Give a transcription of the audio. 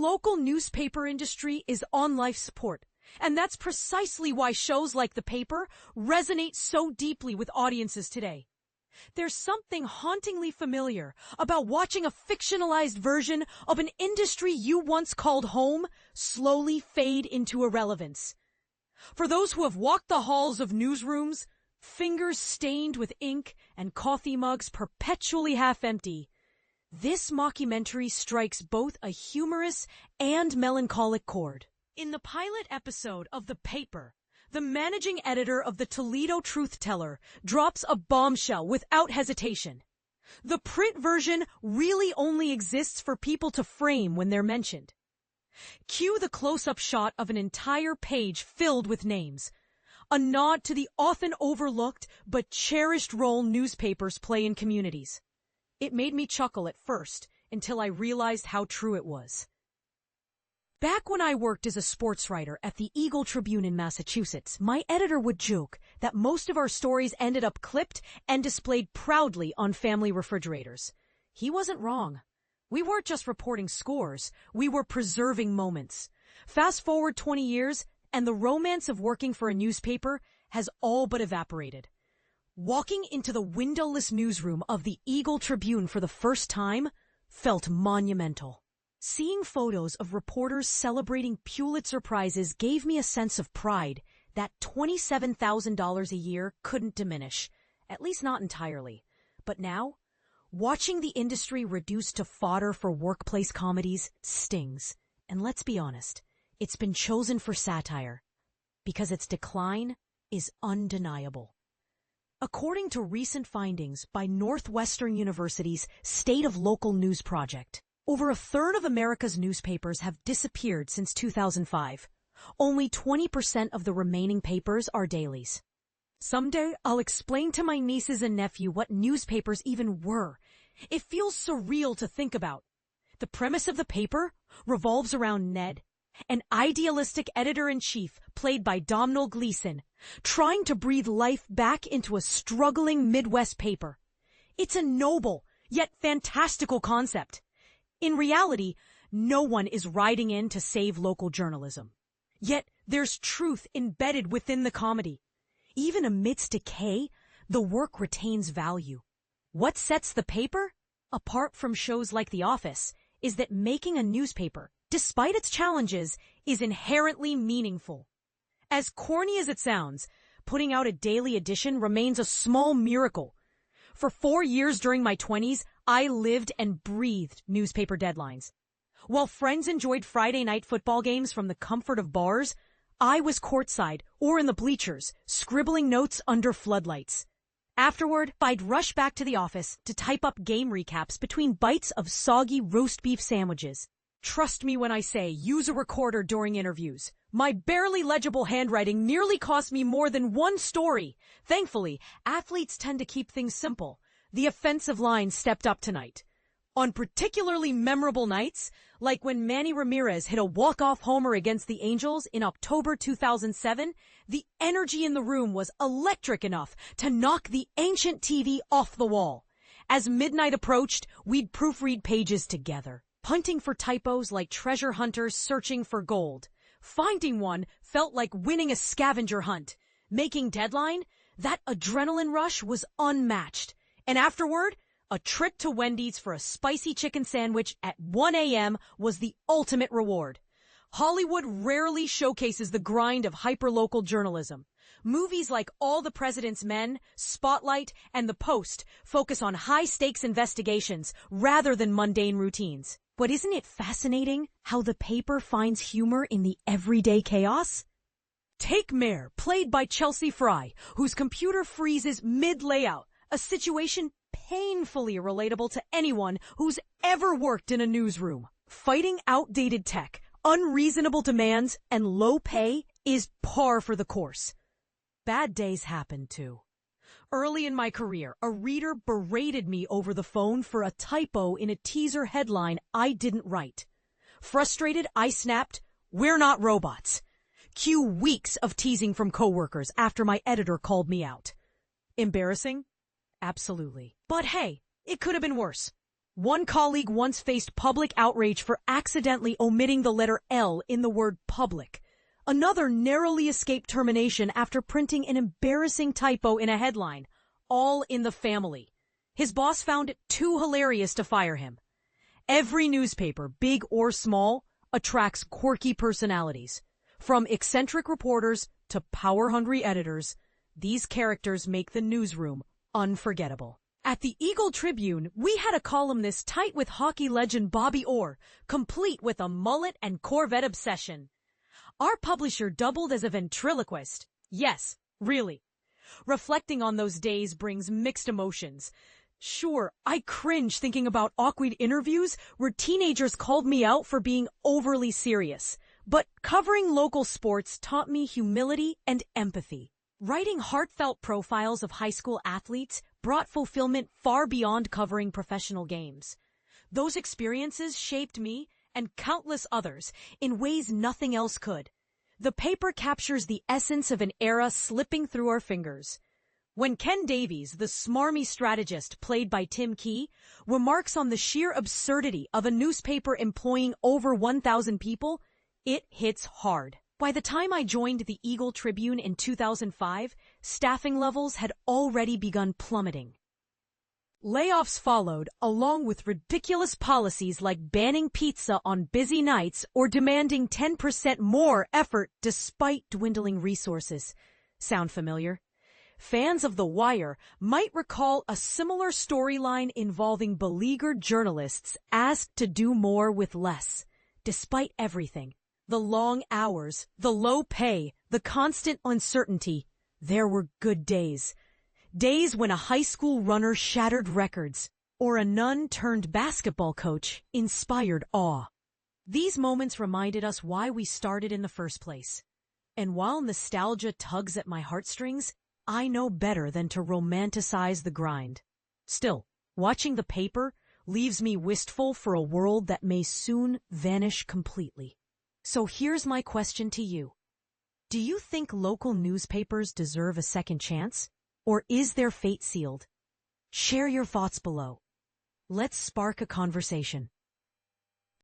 local newspaper industry is on life support, and that's precisely why shows like The Paper resonate so deeply with audiences today. There's something hauntingly familiar about watching a fictionalized version of an industry you once called home slowly fade into irrelevance. For those who have walked the halls of newsrooms, fingers stained with ink and coffee mugs perpetually half empty, this mockumentary strikes both a humorous and melancholic chord. In the pilot episode of The Paper, the managing editor of the Toledo Truth Teller drops a bombshell without hesitation. The print version really only exists for people to frame when they're mentioned. Cue the close-up shot of an entire page filled with names, a nod to the often overlooked but cherished role newspapers play in communities. It made me chuckle at first until I realized how true it was. Back when I worked as a sports writer at the Eagle Tribune in Massachusetts, my editor would joke that most of our stories ended up clipped and displayed proudly on family refrigerators. He wasn't wrong. We weren't just reporting scores, we were preserving moments. Fast forward 20 years, and the romance of working for a newspaper has all but evaporated. Walking into the windowless newsroom of the Eagle Tribune for the first time felt monumental. Seeing photos of reporters celebrating Pulitzer Prizes gave me a sense of pride that $27,000 a year couldn't diminish, at least not entirely. But now, watching the industry reduced to fodder for workplace comedies stings. And let's be honest, it's been chosen for satire because its decline is undeniable. According to recent findings by Northwestern University's State of Local News Project, over a third of America's newspapers have disappeared since 2005. Only 20% of the remaining papers are dailies. Someday, I'll explain to my nieces and nephew what newspapers even were. It feels surreal to think about. The premise of The Paper revolves around Ned, an idealistic editor-in-chief played by Domhnall Gleeson, trying to breathe life back into a struggling Midwest paper. It's a noble, yet fantastical concept. In reality, no one is riding in to save local journalism. Yet there's truth embedded within the comedy. Even amidst decay, the work retains value. What sets The Paper apart from shows like The Office is that making a newspaper, despite its challenges, is inherently meaningful. As corny as it sounds, putting out a daily edition remains a small miracle. For 4 years during my 20s, I lived and breathed newspaper deadlines. While friends enjoyed Friday night football games from the comfort of bars, I was courtside or in the bleachers, scribbling notes under floodlights. Afterward, I'd rush back to the office to type up game recaps between bites of soggy roast beef sandwiches. Trust me when I say use a recorder during interviews. My barely legible handwriting nearly cost me more than one story. Thankfully, athletes tend to keep things simple. The offensive line stepped up tonight. On particularly memorable nights, like when Manny Ramirez hit a walk-off homer against the Angels in October 2007, the energy in the room was electric enough to knock the ancient TV off the wall. As midnight approached, we'd proofread pages together, hunting for typos like treasure hunters searching for gold. Finding one felt like winning a scavenger hunt. Making deadline, that adrenaline rush was unmatched. And afterward, a trip to Wendy's for a spicy chicken sandwich at 1 a.m. was the ultimate reward. Hollywood rarely showcases the grind of hyperlocal journalism. Movies like All the President's Men, Spotlight, and The Post focus on high-stakes investigations rather than mundane routines. But isn't it fascinating how The Paper finds humor in the everyday chaos? Take Mare, played by Chelsea Fry, whose computer freezes mid-layout, a situation painfully relatable to anyone who's ever worked in a newsroom. Fighting outdated tech, unreasonable demands, and low pay is par for the course. Bad days happen too. Early in my career, a reader berated me over the phone for a typo in a teaser headline I didn't write. Frustrated, I snapped, "We're not robots." Cue weeks of teasing from coworkers after my editor called me out. Embarrassing? Absolutely. But hey, it could have been worse. One colleague once faced public outrage for accidentally omitting the letter L in the word public. Another narrowly escaped termination after printing an embarrassing typo in a headline, all in the family. His boss found it too hilarious to fire him. Every newspaper, big or small, attracts quirky personalities. From eccentric reporters to power-hungry editors, these characters make the newsroom unforgettable. At the Eagle Tribune, we had a columnist tight with hockey legend Bobby Orr, complete with a mullet and Corvette obsession. Our publisher doubled as a ventriloquist. Yes, really. Reflecting on those days brings mixed emotions. Sure, I cringe thinking about awkward interviews where teenagers called me out for being overly serious. But covering local sports taught me humility and empathy. Writing heartfelt profiles of high school athletes brought fulfillment far beyond covering professional games. Those experiences shaped me and countless others in ways nothing else could. The paper captures the essence of an era slipping through our fingers. When Ken Davies, the smarmy strategist played by Tim Key, remarks on the sheer absurdity of a newspaper employing over 1,000 people, it hits hard. By the time I joined the Eagle Tribune in 2005, staffing levels had already begun plummeting. Layoffs followed, along with ridiculous policies like banning pizza on busy nights or demanding 10% more effort despite dwindling resources. Sound familiar? Fans of The Wire might recall a similar storyline involving beleaguered journalists asked to do more with less. Despite everything, the long hours, the low pay, the constant uncertainty, there were good days. Days when a high school runner shattered records, or a nun-turned-basketball coach inspired awe. These moments reminded us why we started in the first place. And while nostalgia tugs at my heartstrings, I know better than to romanticize the grind. Still, watching the paper leaves me wistful for a world that may soon vanish completely. So here's my question to you. Do you think local newspapers deserve a second chance? Or is their fate sealed? Share your thoughts below. Let's spark a conversation.